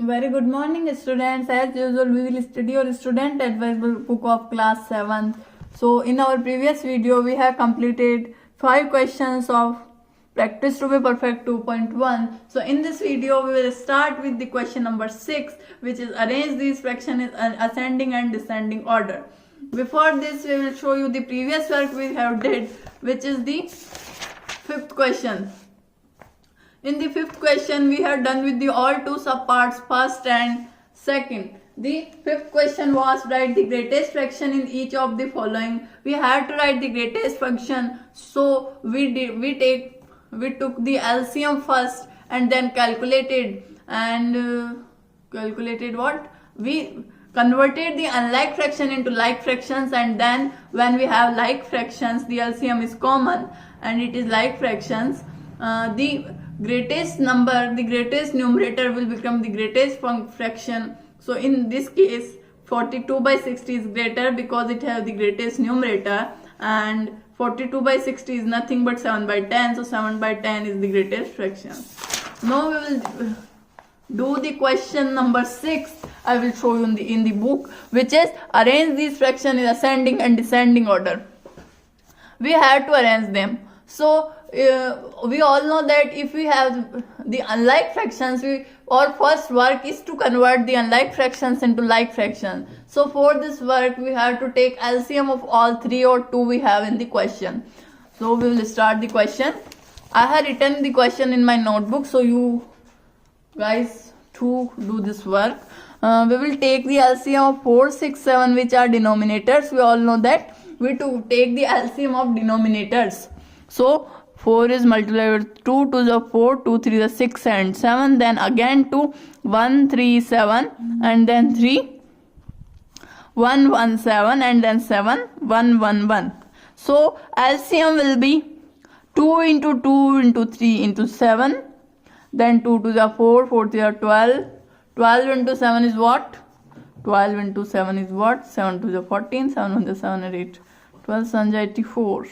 Very good morning, students. As usual, we will study your student advice book of class 7th. So, in our previous video, we have completed 5 questions of Practice to be Perfect 2.1. So, in this video, we will start with the question number 6, which is arrange these fractions in ascending and descending order. Before this, we will show you the previous work we have did, which is the 5th question. In the 5th question, we have done with the all two subparts, first and second. The 5th question was write the greatest fraction in each of the following. We had to write the greatest fraction, so we took the LCM first and then calculated what we converted the unlike fraction into like fractions, and then when we have like fractions, the LCM is common and it is like fractions. The greatest numerator will become the greatest fraction. So in this case 42 by 60 is greater because it has the greatest numerator, and 42 by 60 is nothing but 7 by 10, so 7 by 10 is the greatest fraction. Now we will do the question number 6. I will show you in the book, which is arrange these fractions in ascending and descending order. We have to arrange them. So we all know that if we have the unlike fractions, our first work is to convert the unlike fractions into like fractions. So for this work, we have to take LCM of all 3 or 2 we have in the question. So we will start the question. I have written the question in my notebook, so you guys to do this work. We will take the LCM of 4, 6, 7, which are denominators. We all know that we to take the LCM of denominators. So 4 is multiplied with 2, 2 is 4, 2, 3 is 6 and 7, then again 2, 1, 3, 7, and then 3, 1, 1, 7, and then 7, 1, 1, 1. So LCM will be 2 into 2 into 3 into 7, then 2 to the 4, 4 to the 12, 12 into 7 is what? 12 into 7 is what? 7 to the 14, 7 on the 7 and 8, 12 7 84.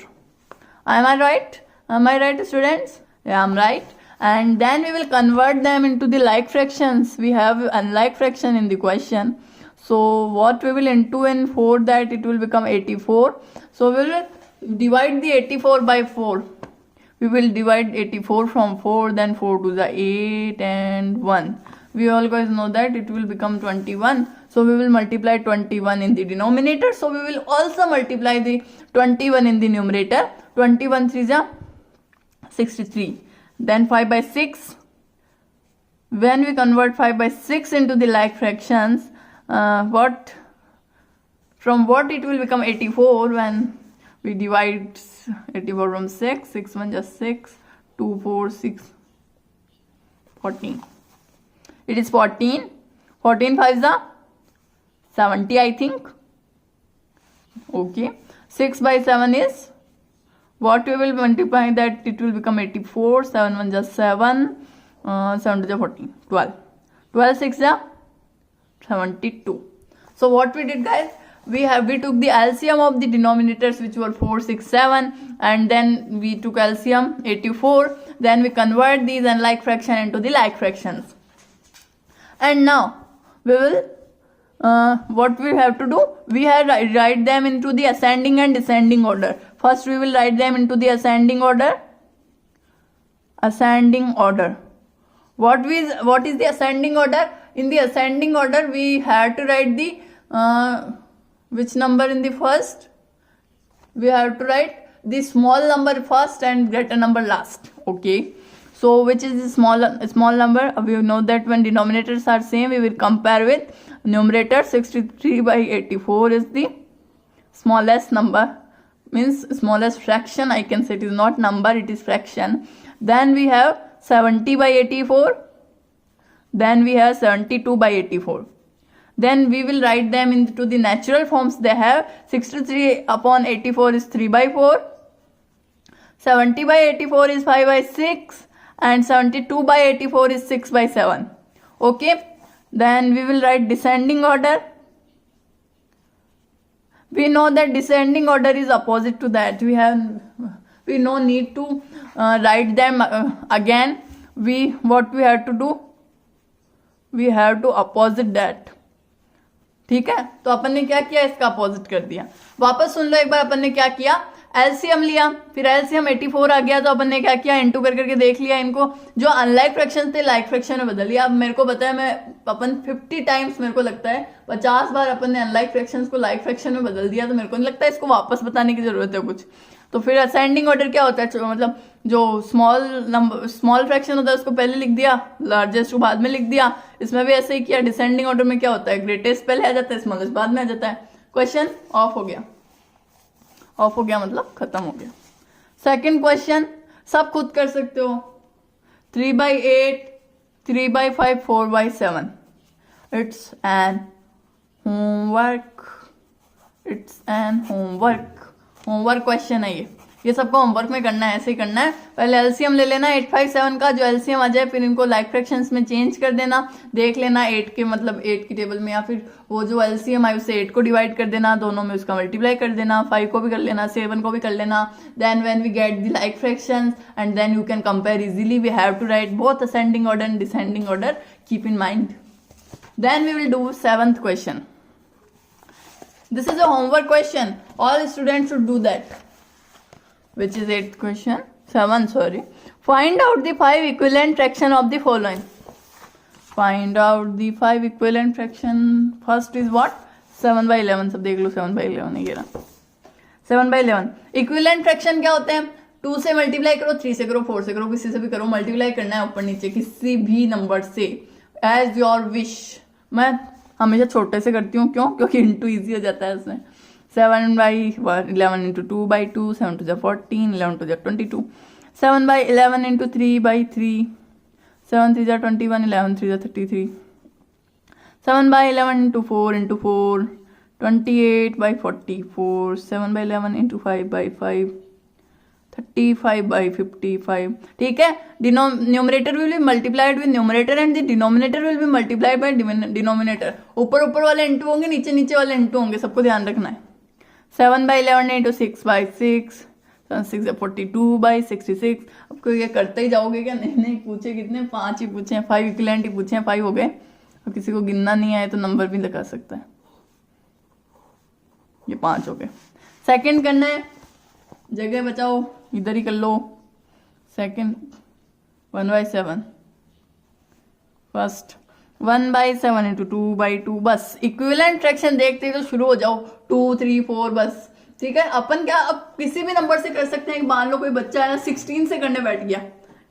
Am I right? Am I right, students? Yeah, I'm right. And then we will convert them into the like fractions. We have unlike fraction in the question. So what we will into in 4, that it will become 84. So we will divide the 84 by 4. We will divide 84 from 4, then 4 to the 8 and 1. We all guys know that it will become 21. So we will multiply 21 in the denominator. So we will also multiply the 21 in the numerator. 21 3 is 63. Then 5 by 6. When we convert 5 by 6 into the like fractions, from what it will become 84 when we divide 84 from 6. 6 1 just 6, 2 4 6, 14. It is 14. 14 5 is 70, I think. Okay. 6 by 7 is what we will multiply, that it will become 84. 7 1 just 7, 7 to the 14, 12. 12 6 is 72. So what we did, guys, we took the LCM of the denominators, which were 4 6 7, and then we took LCM 84. Then we convert these unlike fraction into the like fractions. And now we will what we have to do, we have write them into the ascending and descending order. First we will write them into the ascending order. Ascending order. What is the ascending order? In the ascending order, we have to write the which number in the first? We have to write the small number first and greater number last. Okay. So which is the small number? We know that when denominators are same, we will compare with numerator. 63 by 84 is the smallest number, means smallest fraction. I can say it is not number, it is fraction. Then we have 70 by 84. Then we have 72 by 84. Then we will write them into the natural forms they have. 63 upon 84 is 3 by 4. 70 by 84 is 5 by 6. And 72 by 84 is 6 by 7. Okay. Then we will write descending order. We know that descending order is opposite to that. We no need to write them again. What we have to do, we have to opposite that. ठीक है, तो अपन ने क्या किया, इसका opposite कर दिया। वापस सुन लो एक बार, अपन ने क्या किया, एलसीएम लिया, फिर एलसीएम 84 आ गया, तो अपन ने क्या किया, इनटू कर करके देख लिया इनको, जो अनलाइक फ्रैक्शन थे लाइक फ्रैक्शन में बदल लिया। अब मेरे को बताया, मैं अपन 50 टाइम्स, मेरे को लगता है 50 बार अपन ने अनलाइक फ्रैक्शंस को लाइक फ्रैक्शन में बदल दिया, तो मेरे को नहीं लगता इसको वापस बताने की जरूरत है कुछ। तो फिर असेंडिंग ऑर्डर क्या होता है, मतलब जो स्मॉल फ्रैक्शन होता है उसको पहले लिख दिया, लार्जेस्ट को बाद में लिख दिया। इसमें भी ऐसे ही किया। डिसेंडिंग ऑर्डर में क्या होता है, ग्रेटेस्ट पहले आ जाता है, स्मॉलेस्ट बाद में आ जाता है। क्वेश्चन ऑफ हो गया, ऑफ हो गया मतलब खत्म हो गया। सेकंड क्वेश्चन सब खुद कर सकते हो। 3/8, 3/5, 4/7। It's an homework, it's an homework, homework question है ये सबको होमवर्क में करना है, ऐसे ही करना है। पहले एलसीएम ले लेना 857 का, जो एलसीएम आ जाए फिर इनको लाइक फ्रैक्शंस में चेंज कर देना, देख लेना 8 के मतलब 8 की टेबल में, या फिर वो जो एलसीएम आए उससे 8 को डिवाइड कर देना, दोनों में उसका मल्टीप्लाई कर देना, 5 को भी कर लेना, 7 को भी कर लेना। Then when we get the like fractions and then you can compare easily. We have to write both ascending order and descending order, keep in mind. Then we will do 7th question. This is a homework question. All students should do that. Which is 8th question? 7, sorry. Find out the 5 equivalent fraction of the following. Find out the 5 equivalent fraction. First is what? 7/11. सब देख लो, 7/11 है ये रहा। 7/11 equivalent fraction क्या होते हैं? 2 से multiply करो, 3 से करो, 4 से करो, किसी से भी करो, मल्टीप्लाई करना है ऊपर नीचे किसी भी नंबर से, एज योर विश। मैं हमेशा छोटे से करती हूँ, क्यों? क्योंकि इंटू ईजी हो जाता है उसमें। 7/11 into 2/2, 7 to the 14, 11 to the 22, 7/11 into 3/3, 7 3 जा 21, 11 3 जा 33, 7/11 इंटू 4, 28/44, 7/11 इंटू 5/5, 35/55। ठीक है, numerator will be multiplied with numerator and the denominator will be multiplied by denominator. ऊपर वाले इंटू होंगे, नीचे वाले इंटू होंगे, सबको ध्यान रखना है। 7/11 इंटू 6/6, 6 42/66। अब कोई ये करते ही जाओगे क्या? नहीं पूछे कितने, 5 ही पूछे, 5 इक्विवेलेंट ही पूछे, 5 हो गए। और किसी को गिनना नहीं आए तो नंबर भी लगा सकता है। ये 5 हो गए। सेकंड करना है, जगह बचाओ, इधर ही कर लो। Second 1/7, first 1/7 into 2/2। बस इक्विवेलेंट फ्रैक्शन देखते ही तो शुरू हो जाओ, 2 3 4 बस। ठीक है, अपन क्या अब किसी भी नंबर से कर सकते हैं। मान लो कोई बच्चा है ना 16 से करने बैठ गया,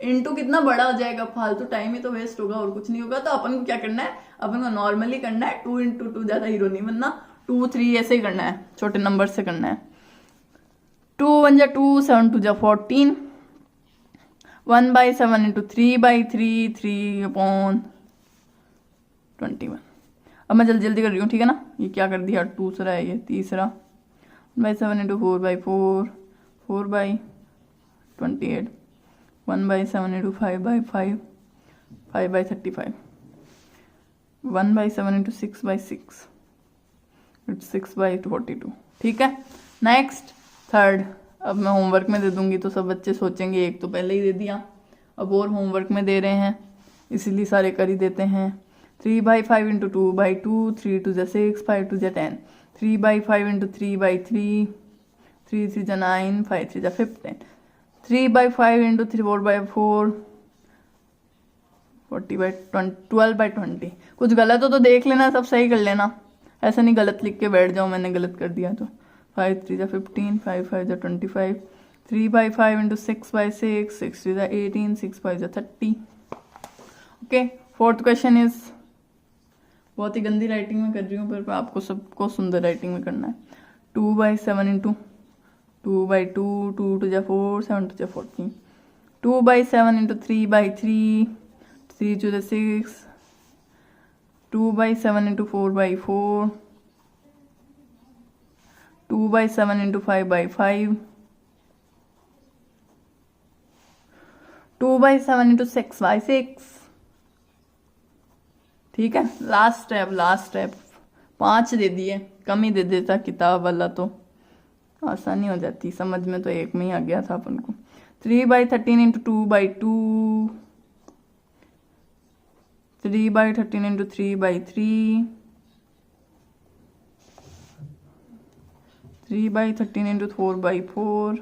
इंटू कितना बड़ा हो जाएगा, फालतू टाइम ही तो वेस्ट होगा और कुछ नहीं होगा। तो अपन को क्या करना है, अपन को नॉर्मली करना है, 2 इंटू 2, ज्यादा हीरो नहीं बनना, 2 3 ऐसे ही करना है, छोटे नंबर से करना है। 2 1 जा 2, 7 2 जा 14, 1/7 इंटू 3/3, 3/21। अब मैं जल्दी कर रही हूँ, ठीक है ना। ये क्या कर दिया, दूसरा है ये, तीसरा 1/7 इंटू 4/4, 4/28, 1/7 इंटू 5/5, 5/35, 1/7 इंटू 6/6, 6/42। ठीक है, नेक्स्ट थर्ड। अब मैं होमवर्क में दे दूंगी तो सब बच्चे सोचेंगे एक तो पहले ही दे दिया, अब और होमवर्क में दे रहे हैं, इसीलिए सारे कर ही देते हैं। 3/5 इंटू 2/2, 3 2 जा 6, 5 2 जा 10, 3/5 इंटू 3/3, 3 3 जा 9, 5 3 जा 15, 3/5 इंटू 4/4, 12/20। कुछ गलत हो तो देख लेना, सब सही कर लेना, ऐसा नहीं गलत लिख के बैठ जाओ मैंने गलत कर दिया तो। 5 3 जा 15, 5 5 जा 25, 3/5 इंटू 6/6, 6 3 जा 18, 6 5 जा 30। ओके, फोर्थ क्वेश्चन इज, बहुत ही गंदी राइटिंग में कर रही हूँ पर आपको सबको सुंदर राइटिंग में करना है। 2/7 इंटू 2/2, 2 2 जा 4, 7 2 जा 14, 2/7 इंटू 3/3, 3 2 जा 6, 2/7 इंटू 4/4, 2/7 इंटू 5/5, 2/7 इंटू 6/6। ठीक है, लास्ट स्टेप 5 दे दिए, कम ही दे देता किताब वाला तो आसानी हो जाती, समझ में तो एक में ही आ गया था अपन को। 3/13 इंटू 2/2, 3/13 into 3/3, 3/13 into 4/4,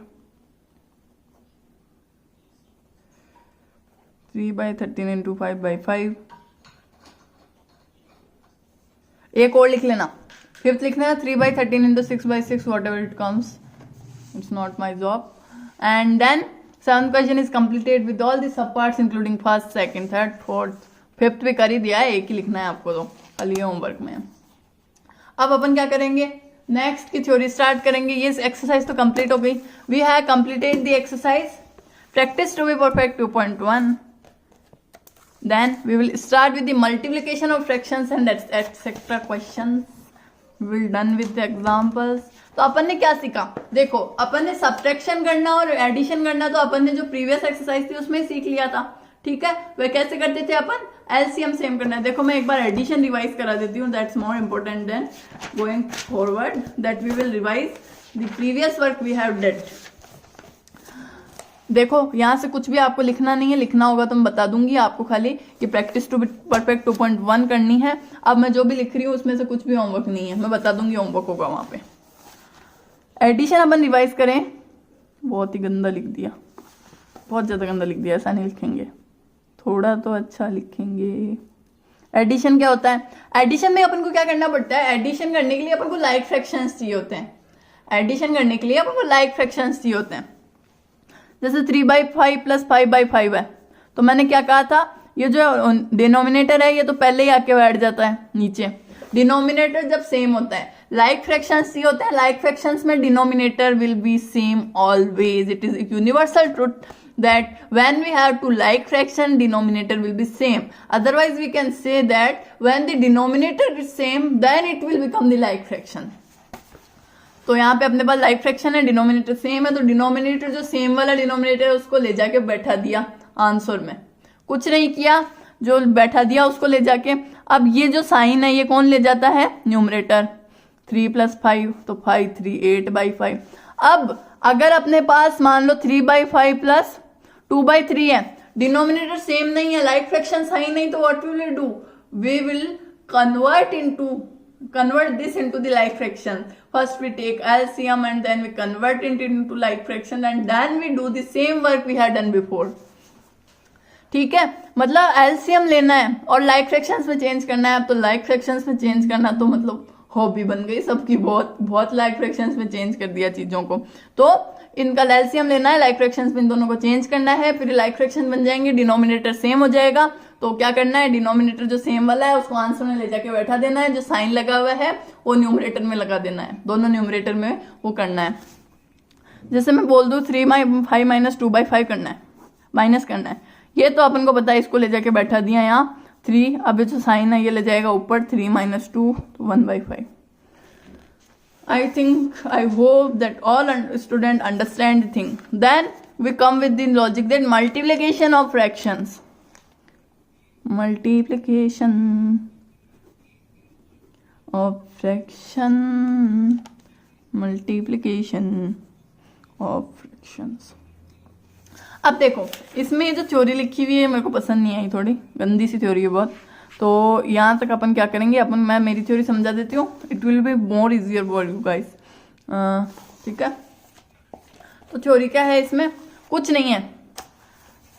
3/13 into 5/5. एक और लिख लेना, फिफ्थ लिखना है 3/13 into 6/6, whatever it comes, it's not my job. And then seventh question is completed with all the subparts including first, second, third, fourth, fifth भी कर ही दिया है, एक ही लिखना है आपको तो खाली होमवर्क में। अब अपन क्या करेंगे, नेक्स्ट की थ्योरी स्टार्ट करेंगे। ये एक्सरसाइज तो कंप्लीट हो गई। We have completed the exercise practice to be perfect 2.1। Then we will start with the multiplication of fractions and etc. questions. We will done with the examples. तो अपन ने क्या सीखा, देखो अपन ने सब्ट्रैक्शन करना और एडिशन करना तो अपन ने जो प्रीवियस एक्सरसाइज थी उसमें सीख लिया था, ठीक है। वह कैसे करते थे अपन, एलसीएम सेम करना है। देखो मैं एक बार एडिशन रिवाइज करा देती हूँ, that's more important than going forward, that we will revise the previous work we have did. देखो यहाँ से कुछ भी आपको लिखना नहीं है, लिखना होगा तो मैं बता दूंगी आपको, खाली कि प्रैक्टिस टू बी परफेक्ट 2.1 करनी है। अब मैं जो भी लिख रही हूँ उसमें से कुछ भी होमवर्क नहीं है, मैं बता दूंगी होमवर्क होगा वहां पे। एडिशन अपन रिवाइज करें, बहुत ही गंदा लिख दिया, बहुत ज्यादा गंदा लिख दिया, ऐसा नहीं लिखेंगे, थोड़ा तो अच्छा लिखेंगे। एडिशन क्या होता है, एडिशन में अपन को क्या करना पड़ता है, एडिशन करने के लिए अपन को लाइक फ्रैक्शंस चाहिए होते हैं। एडिशन करने के लिए अपन को लाइक फ्रैक्शंस चाहिए होते हैं। जैसे 3/5 प्लस 5/5 है, तो मैंने क्या कहा था, ये जो डिनोमिनेटर है ये तो पहले ही आके बैठ जाता है नीचे। डिनोमिनेटर जब सेम होता है, लाइक फ्रैक्शंस ये होते हैं, लाइक फ्रैक्शंस में denominator will be same always. It is universal truth that when we have two like fraction, denominator will be same. Otherwise we can say that when the denominator is same then it will become the like fraction. तो यहाँ पे अपने पास like fraction है, denominator same है, तो denominator जो same वाला denominator है उसको ले जाके बैठा दिया आंसर में, कुछ नहीं किया, जो बैठा दिया उसको ले जाके। अब ये जो साइन है ये कौन ले जाता है, न्यूमरेटर। 3 + 5 तो 5 3 8/5। अब अगर अपने पास मान लो 3/5 प्लस 2/3 है, डिनोमिनेटर सेम नहीं है, लाइक फ्रैक्शन है नहीं, तो what will we do, we will convert this into the like fraction. First we take LCM and then we convert it into like fraction and then we do the same work we had done before. ठीक है, मतलब LCM लेना है और like fractions में change करना है। अब तो like fractions में चेंज करना तो मतलब हॉबी बन गई सबकी, बहुत बहुत like fractions में चेंज कर दिया चीजों को। तो इनका LCM लेना है, like fractions में इन दोनों को चेंज करना है, फिर like fraction बन जाएंगे, डिनोमिनेटर सेम हो जाएगा। तो क्या करना है, डिनोमिनेटर जो सेम वाला है उसको आंसर में ले जाके बैठा देना है, जो साइन लगा हुआ है वो न्यूमरेटर में लगा देना है, दोनों न्यूमरेटर में वो करना है। जैसे मैं बोल दूं 3/5 - 2/5 करना है, माइनस करना है, ये तो अपन को पता है, इसको ले जाके बैठा दिया यहाँ 3। अब जो साइन है ये ले जाएगा ऊपर, 3 - 2 तो 1/5। I think, I hope that all students understand the thing. Then we come with the logic that multiplication of fractions. Multiplication of fraction. Multiplication of fractions. अब देखो इसमें ये जो थ्योरी लिखी हुई है मेरे को पसंद नहीं आई, थोड़ी गंदी सी थ्योरी है बहुत। तो यहाँ तक अपन क्या करेंगे, अपन मैं मेरी थ्योरी समझा देती हूँ, it will be more easier for you guys, ठीक है। तो थ्योरी क्या है, इसमें कुछ नहीं है,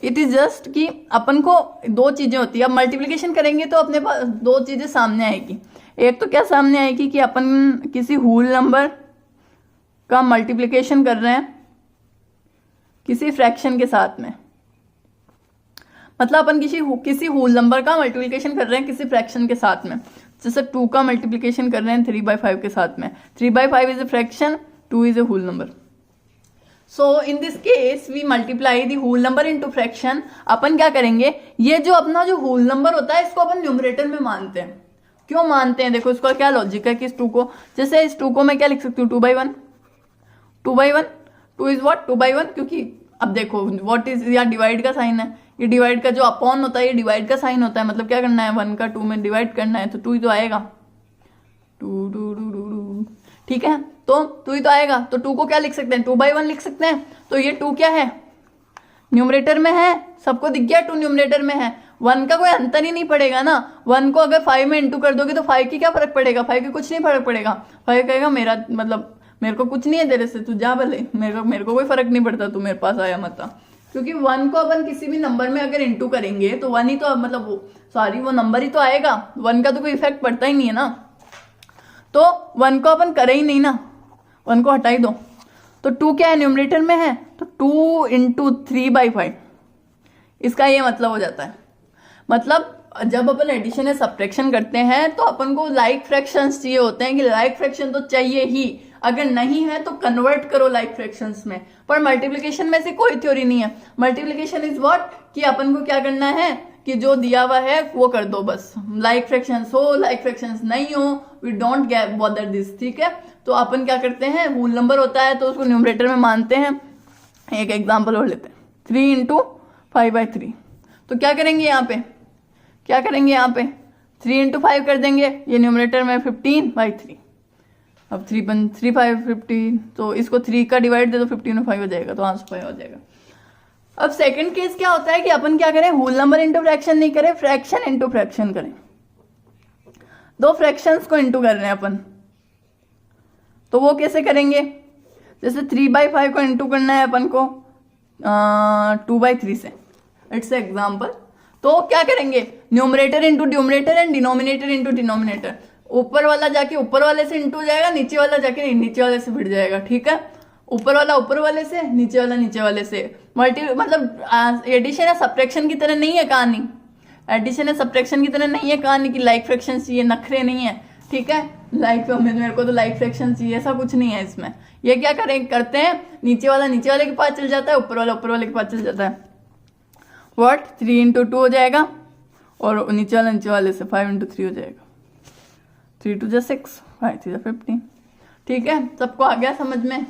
इट इज जस्ट कि अपन को दो चीजें होती है। अब मल्टीप्लिकेशन करेंगे तो अपने पास दो चीजें सामने आएगी। एक तो क्या सामने आएगी कि अपन किसी होल नंबर का मल्टीप्लिकेशन कर रहे हैं किसी फ्रैक्शन के साथ में, मतलब अपन किसी होल नंबर का मल्टीप्लिकेशन कर रहे हैं किसी फ्रैक्शन के साथ में। जैसे 2 का मल्टीप्लिकेशन कर रहे हैं 3/5 के साथ में। 3/5 is a fraction, 2 is a whole number. So in this case we multiply the whole number into fraction. अपन क्या करेंगे, ये जो अपना जो होल नंबर होता है इसको अपन न्यूमरेटर में मानते हैं। क्यों मानते हैं, देखो इसका क्या लॉजिक है कि इस 2 को, जैसे इस 2 को मैं क्या लिख सकती हूँ, 2/1। 2 इज व्हाट, 2/1, क्योंकि अब देखो व्हाट इज, या डिवाइड का साइन है, ये डिवाइड का जो अपॉन होता है ये डिवाइड का साइन होता है, मतलब क्या करना है, 1 का 2 में डिवाइड करना है, तो 2 ही तो आएगा, 2, ठीक है। तो 2 ही तो आएगा, तो 2 को क्या लिख सकते हैं, 2/1 लिख सकते हैं। तो ये 2 क्या है, न्यूमरेटर में है, सबको दिख गया 2 न्यूमरेटर में है। 1 का कोई अंतर ही नहीं पड़ेगा ना। 1 को अगर 5 में इंटू कर दोगे तो 5 की क्या फर्क पड़ेगा, 5 की कुछ नहीं फर्क पड़ेगा। 5 कहेगा मेरा मतलब मेरे को कुछ नहीं है तेरे से, तू जा भले, मेरे को कोई फर्क नहीं पड़ता, तू मेरे पास आया मत आ। क्योंकि 1 को अपन किसी भी नंबर में अगर इंटू करेंगे तो 1 ही तो मतलब वो नंबर ही तो आएगा, 1 का तो कोई इफेक्ट पड़ता ही नहीं है ना। तो 1 को अपन करे ही नहीं ना, 1 को हटा ही दो। तो 2 क्या है, न्यूमरेटर में है, तो 2 इंटू 3/5, इसका ये मतलब हो जाता है। मतलब जब अपन एडिशन या सब्ट्रैक्शन करते हैं तो अपन को लाइक फ्रैक्शंस चाहिए होते हैं कि लाइक फ्रैक्शन तो चाहिए ही, अगर नहीं है तो कन्वर्ट करो लाइक फ्रैक्शंस में। पर मल्टीप्लिकेशन में से कोई थ्योरी नहीं है। मल्टीप्लिकेशन इज व्हाट, कि अपन को क्या करना है कि जो दिया हुआ है वो कर दो बस। लाइक फ्रैक्शंस हो लाइक फ्रैक्शंस नहीं हो, we don't get bother this, ठीक है। तो अपन क्या करते हैं, होल नंबर होता है तो उसको न्यूमरेटर में मानते हैं। एक एग्जाम्पल और लेते हैं, 3 इंटू 5/3। तो क्या करेंगे यहाँ पे, 3 इंटू 5 कर देंगे, ये न्यूमरेटर में 15/3। अब 3 5 15, तो इसको 3 का डिवाइड दे दो 15 में 5 हो जाएगा, तो आंसर 5 हो जाएगा। अब सेकंड केस क्या होता है कि अपन क्या करें, होल नंबर इंटू फ्रैक्शन नहीं करें, फ्रैक्शन इंटू फ्रैक्शन करें। दो फ्रैक्शंस को इंटू कर रहे हैं अपन, तो वो कैसे करेंगे, जैसे 3/5 को इंटू करना है अपन को 2/3 से, इट्स एग्जाम्पल। तो क्या करेंगे, numerator into numerator and denominator into denominator. ऊपर वाला जाके ऊपर वाले से इंटू जाएगा, नीचे वाला जाके नीचे वाले से भिड़ जाएगा, ठीक है। ऊपर वाला ऊपर वाले से, नीचे वाला नीचे वाले से। मतलब एडिशन या सब्ट्रैक्शन की तरह नहीं है कहानी, एडिशन या सब्ट्रैक्शन की तरह नहीं है कहानी कि लाइक फ्रैक्शन चाहिए, नखरे नहीं है, ठीक है। लाइक मेरे को तो लाइक फ्रैक्शन चाहिए, ऐसा कुछ नहीं है इसमें। ये क्या करते हैं, नीचे वाला नीचे वाले के पास चल जाता है, ऊपर वाला ऊपर वाले के पास चल जाता है। व्हाट, 3 इंटू 2 हो जाएगा, और नीचे वाला नीचे वाले से 5 इंटू 3 हो जाएगा। 3 2 6, 5 3 15, ठीक है। सबको आ गया समझ में।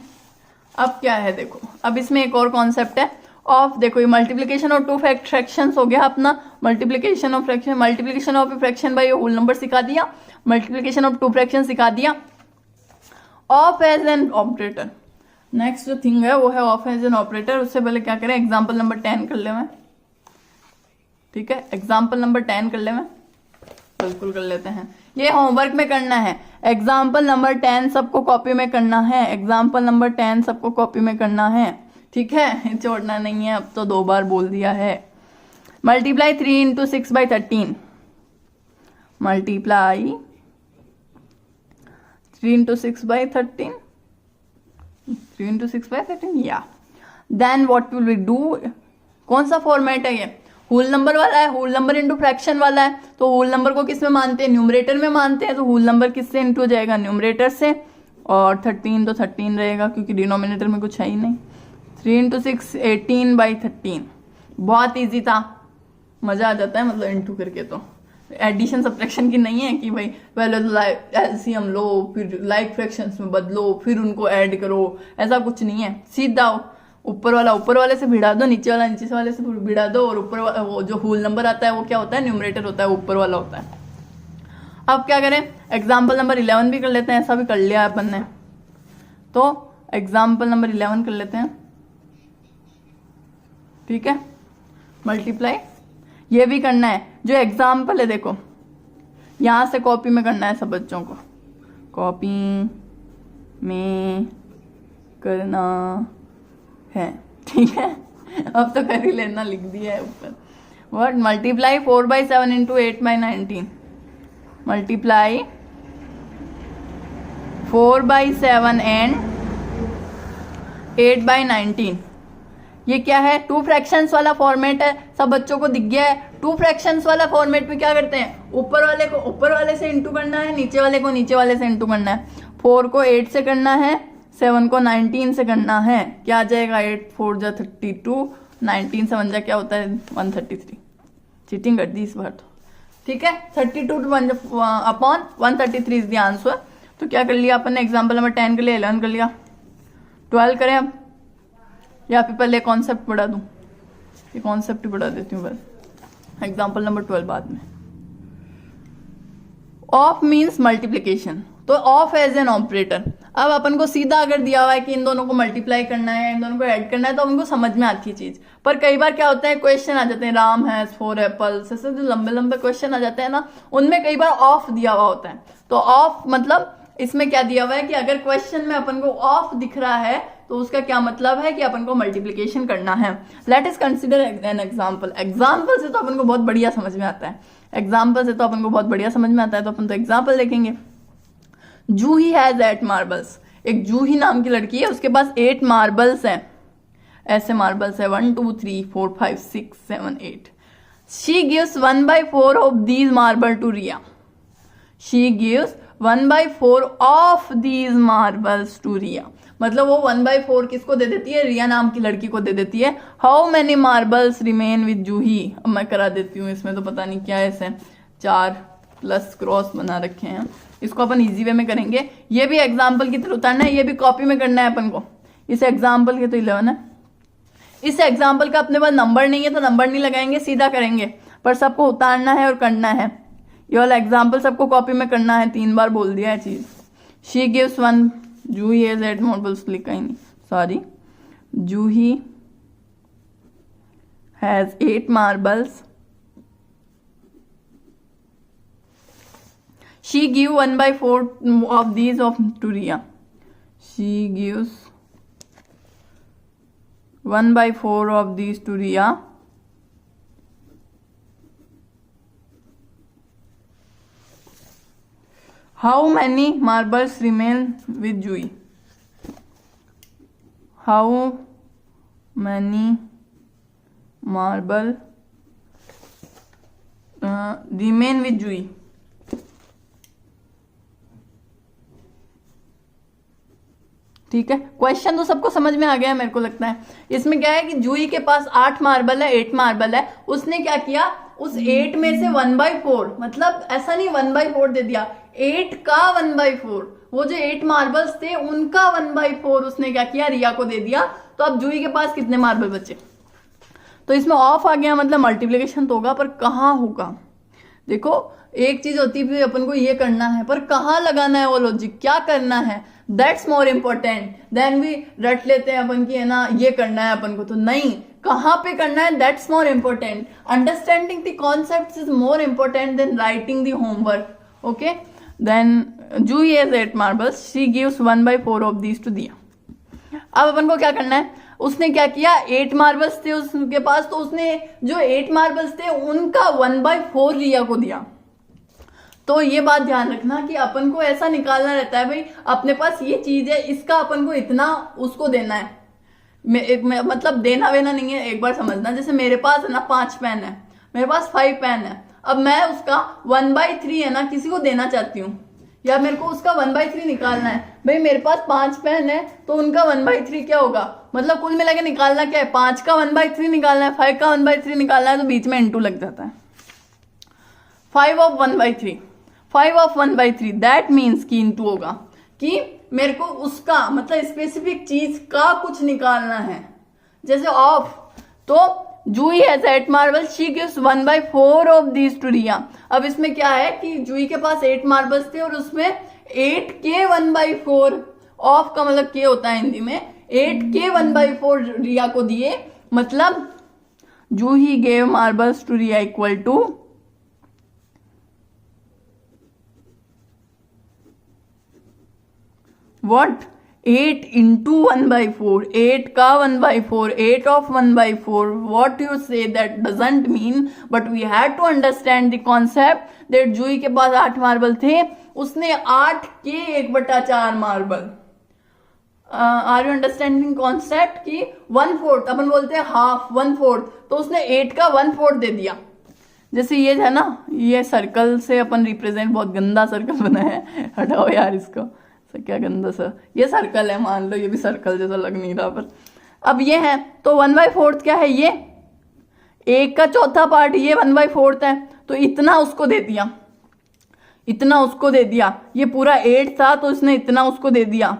अब क्या है देखो, अब इसमें एक और कॉन्सेप्ट है ऑफ, देखो ये मल्टीप्लीकेशन ऑफ 2 फ्रैक्शंस हो गया अपना, multiplication of fraction, multiplication of a fraction by whole number सिखा दिया, मल्टीप्लीकेशन ऑफ 2 फ्रैक्शन सिखा दिया, of as an operator. Next जो थिंग है वो है ऑफ एज एन ऑपरेटर। उससे पहले क्या करें, एग्जाम्पल नंबर 10 कर ले मैं, ठीक है। एग्जाम्पल नंबर 10 कर ले मैं, बिल्कुल कर लेते हैं। ये होमवर्क में करना है, एग्जाम्पल नंबर 10 सबको कॉपी में करना है, एग्जाम्पल नंबर 10 सबको कॉपी में करना है, ठीक है, छोड़ना नहीं है। अब तो 2 बार बोल दिया है। Multiply 3 into 6/13, multiply 3 into 6/13, 3 into 6/13, या then what will we do. कौन सा फॉर्मेट है ये, होल नंबर वाला है, होल नंबर इंटू फ्रैक्शन वाला है। तो होल नंबर को किस में मानते हैं, न्यूमरेटर में मानते हैं, तो होल नंबर किससे इंटू हो जाएगा, न्यूमरेटर से, और 13 तो 13 रहेगा क्योंकि डिनोमिनेटर में कुछ है ही नहीं। 3 इंटू 6 18/13, बहुत ईजी था, मजा आ जाता है मतलब इंटू करके। तो एडिशन सब्ट्रैक्शन की नहीं है कि भाई पहले तो एलसीएम लो, फिर लाइक फ्रैक्शंस में बदलो, फिर उनको ऐड करो, ऐसा कुछ नहीं है। सीधा ऊपर वाले से भिड़ा दो, नीचे वाला नीचे वाले से भिड़ा दो, और ऊपर वो जो होल नंबर आता है वो क्या होता है, न्यूमरेटर होता है, ऊपर वाला होता है। अब क्या करें, एग्जाम्पल नंबर 11 भी कर लेते हैं, ऐसा भी कर लिया अपन ने। तो एग्जाम्पल नंबर 11 कर लेते हैं, ठीक है। मल्टीप्लाई ये भी करना है, जो एग्जाम्पल है देखो यहां से कॉपी में करना है, सब बच्चों को कॉपी में करना है, ठीक है। अब तो कर ही लेना, लिख दिया है ऊपर। What, multiply 4/7 into 8/19, multiply 4/7 and 8/19। ये क्या है, 2 फ्रैक्शंस वाला फॉर्मेट है, सब बच्चों को दिख गया है। 2 फ्रैक्शंस वाला फॉर्मेट में क्या करते हैं, ऊपर वाले को ऊपर वाले से इंटू करना है, नीचे वाले को नीचे वाले से इंटू करना है। 4 को 8 से करना है, 7 को 19 से करना है। क्या आ जाएगा, 8 4 जा 32, 19 से 1 जा क्या होता है 133। चीटिंग कर दी इस बार तो, ठीक है। 32 अपॉन 133 इज द आंसर। तो क्या कर लिया अपन ने, एग्जाम्पल नंबर 10 कर लिया, 11 कर लिया, 12 करें अब, या फिर पहले कॉन्सेप्ट पढ़ा दूं, ये कॉन्सेप्ट ही पढ़ा देती हूँ बस, एग्जाम्पल नंबर 12 बाद में। ऑफ मीन्स मल्टीप्लीकेशन, तो ऑफ एज एन ऑपरेटर। अब अपन को सीधा अगर दिया हुआ है कि इन दोनों को मल्टीप्लाई करना है, इन दोनों को ऐड करना है, तो अपन को समझ में आती है चीज। पर कई बार क्या होता है, क्वेश्चन आ जाते हैं, राम हैज 4 एप्पल्स, ऐसे जो लंबे लंबे क्वेश्चन आ जाते हैं ना, उनमें कई बार ऑफ दिया हुआ होता है। तो ऑफ मतलब इसमें क्या दिया हुआ है कि अगर क्वेश्चन में अपन को ऑफ दिख रहा है तो उसका क्या मतलब है कि अपन को मल्टीप्लीकेशन करना है। Let is consider an example. Example से तो अपन को बहुत बढ़िया समझ में आता है, एग्जाम्पल से तो अपन को बहुत बढ़िया समझ में आता है। तो अपन तो एग्जाम्पल देखेंगे। जूही हैज 8 मार्बल्स। एक जूही नाम की लड़की है, उसके पास 8 मार्बल्स हैं। ऐसे मार्बल्स है 1 2 3 4 5 6 7 8। She gives 1/4 of these marble to Riya. She gives 1/4 of these marbles to Riya, मतलब वो 1/4 किसको दे देती है, रिया नाम की लड़की को दे देती है। How many marbles remain with Juhi. अब मैं करा देती हूँ, इसमें तो पता नहीं क्या है, ऐसे 4 प्लस क्रॉस बना रखे हैं। इसको अपन इजी वे में करेंगे। ये भी एग्जाम्पल की तरह उतारना है, ये भी कॉपी में करना है अपन को। इस एग्जाम्पल के तो 11 है। इस एग्जाम्पल का अपने पास नंबर नहीं है तो नंबर नहीं लगाएंगे, सीधा करेंगे, पर सबको उतारना है और करना है। ये वाला एग्जाम्पल सबको कॉपी में करना है, 3 बार बोल दिया है चीज। She gives 1, Juhi has 8 marbles, लिखा ही नहीं, sorry. Juhi has 8 marbles. She give 1/4 of these to Riya. She gives 1/4 of these to Riya. How many marbles remain with Jui? How many marble remain with Jui? ठीक है, question तो सबको समझ में आ गया है मेरे को लगता है। इसमें क्या है कि जूही के पास 8 मार्बल है, 8 मार्बल है। उसने क्या किया, उस 8 में से 1/4, मतलब ऐसा नहीं 1/4 दे दिया, 8 का 1/4, वो जो 8 मार्बल्स थे उनका 1/4 उसने क्या किया, रिया को दे दिया। तो अब जूही के पास कितने मार्बल बचे। तो इसमें ऑफ आ गया, मतलब मल्टीप्लीकेशन तो होगा, पर कहाँ होगा। देखो एक चीज होती है अपन को ये करना है, पर कहाँ लगाना है वो लॉजिक, क्या करना है, that's more important than we रट लेते हैं अपन की, है ना, ये करना है अपन को, तो नहीं, कहाँ पे करना है, that's more important. Understanding the concept is more important than writing the homework. Okay, then Juhi has 8 marbles, she gives 1/4 of these to Diya. अब अपन को क्या करना है, उसने क्या किया, 8 मार्बल्स थे उसके पास, तो उसने जो 8 मार्बल्स थे उनका 1/4 रिया को दिया। तो ये बात ध्यान रखना कि अपन को ऐसा निकालना रहता है, भाई अपने पास ये चीज है, इसका अपन को इतना उसको देना है। मतलब देना वेना नहीं है, एक बार समझना। जैसे मेरे पास है ना 5 पेन है, मेरे पास 5 पेन है, अब मैं उसका 1/3 है ना किसी को देना चाहती हूँ, या मेरे को उसका 1/3 निकालना है। भाई मेरे पास 5 पेन है तो उनका 1/3 क्या होगा, मतलब कुल मिला के निकालना क्या है, 5 का 1/3 निकालना है, 5 का 1/3 निकालना है, तो बीच में इंटू लग जाता है। 5 of 1/3, 5 of 1/3 दैट मीन्स कि इंटू होगा कि मेरे को उसका मतलब स्पेसिफिक चीज का कुछ निकालना है। जैसे ऑफ, तो Juhi has 8 marble, she gives 1/4 of these to Riya. अब इसमें क्या है कि जूही के पास 8 मार्बल्स थे और उसमें 8 के 1/4, ऑफ का मतलब के होता है हिंदी में, 8 के 1/4 रिया को दिए। मतलब Juhi gave marbles to Riya equal to what, 8 into 1/4, 8 का 1/4, 8 of 1/4. What you say that doesn't mean, but we had to understand the concept that जूही के पास 8 मार्बल थे, उसने 8 के 1/4 marble. Are you understanding concept की 1/4 अपन बोलते हैं हाफ, 1/4, तो उसने 8 का 1/4 दे दिया। जैसे ये है ना, ये सर्कल से अपन रिप्रेजेंट, बहुत गंदा सर्कल बना है, हटाओ यार इसको, क्या गंदा सा, ये सर्कल है, मान लो ये भी सर्कल जैसा लग नहीं रहा, पर अब ये है तो 1/4 क्या है, ये 1 का 4था पार्ट, ये 1/4 है, तो इतना उसको दे दिया, इतना उसको दे दिया। ये पूरा 8 था तो इसने इतना उसको दे दिया,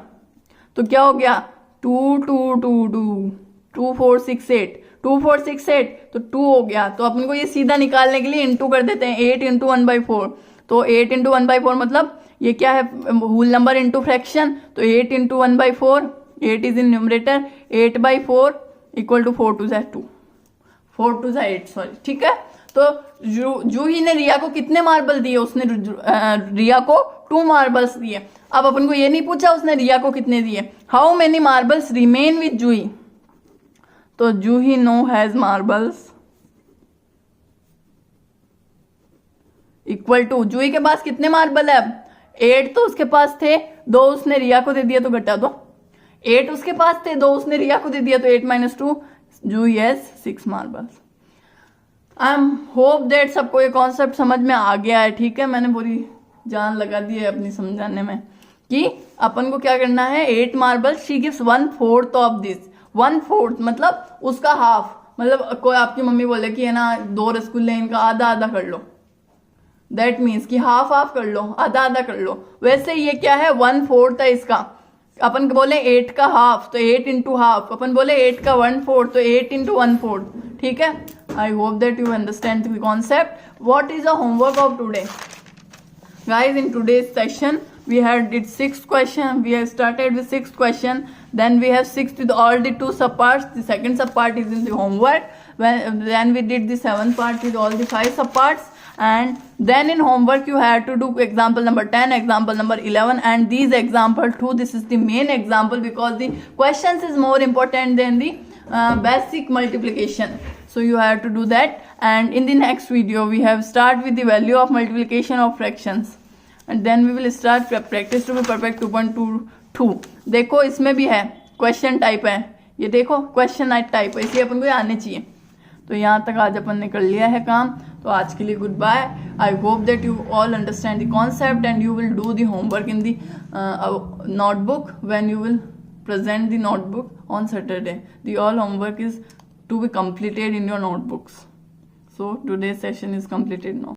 तो क्या हो गया, 2 2 2 2 2 4 6 8, 2 4 6 8, तो 2 हो गया। तो अपन को ये सीधा निकालने के लिए इंटू कर देते हैं, 8 into 1/4, तो 8 इंटू 1/4 मतलब ये क्या है, होल नंबर इंटू फ्रैक्शन, तो 8 into 1/4, 8 is in numerator, 8/4 equal to 4 2 2, 4 2 8 sorry, ठीक है। तो जूही ने रिया को कितने मार्बल दिए, उसने रिया को 2 मार्बल्स दिए। अब अपन को ये नहीं पूछा उसने रिया को कितने दिए, how many marbles remain with Juhi, तो Juhi now has marbles equal to, Juhi के पास कितने मार्बल है, अब 8 तो उसके पास थे, 2 उसने रिया को दे दिया, तो घटा दो, 8 उसके पास थे, 2 उसने रिया को दे दिया, तो 8 - 2, Juhi has 6 marbles. I am hope that सबको ये कॉन्सेप्ट समझ में आ गया है, ठीक है। मैंने पूरी जान लगा दी है अपनी समझाने में कि अपन को क्या करना है, 8 marble, she gives 1/4 of this, 1/4 मतलब उसका हाफ, मतलब कोई आपकी मम्मी बोले कि है ना 2 रसगुल्ले इनका आधा आधा कर लो, दैट मीन्स कि हाफ हाफ कर लो, आधा आधा कर लो। वैसे ये क्या है, 1/4 है इसका, अपन बोले 8 का हाफ तो 8 इंटू हाफ, अपन बोले 8 का 1/4 तो 8 इंटू 1/4, ठीक है। आई hope that you understand the concept. What is the homework of today guys? In today's session we have did 6 question, we have started with 6 question, then we have 6 with all the 2 subparts, the second subpart is in the homework, then we did the 7th part with all the 5 subparts, and then in homework you have to do example number 10, example number 11, and these example 2, this is the main example because the questions is more important than the basic multiplication, so you have to do that. And in the next video we have start with the value of multiplication of fractions, and then we will start practice to be perfect 2.22. देखो इसमें भी है question type है, ये देखो question type है, इसलिए अपन को ये आने चाहिए। तो यहाँ तक आज अपन ने कर लिया है काम, तो आज के लिए goodbye. I hope that you all understand the concept and you will do the homework in the notebook when you will present the notebook on Saturday. The all homework is to be completed in your notebooks. So today's session is completed now.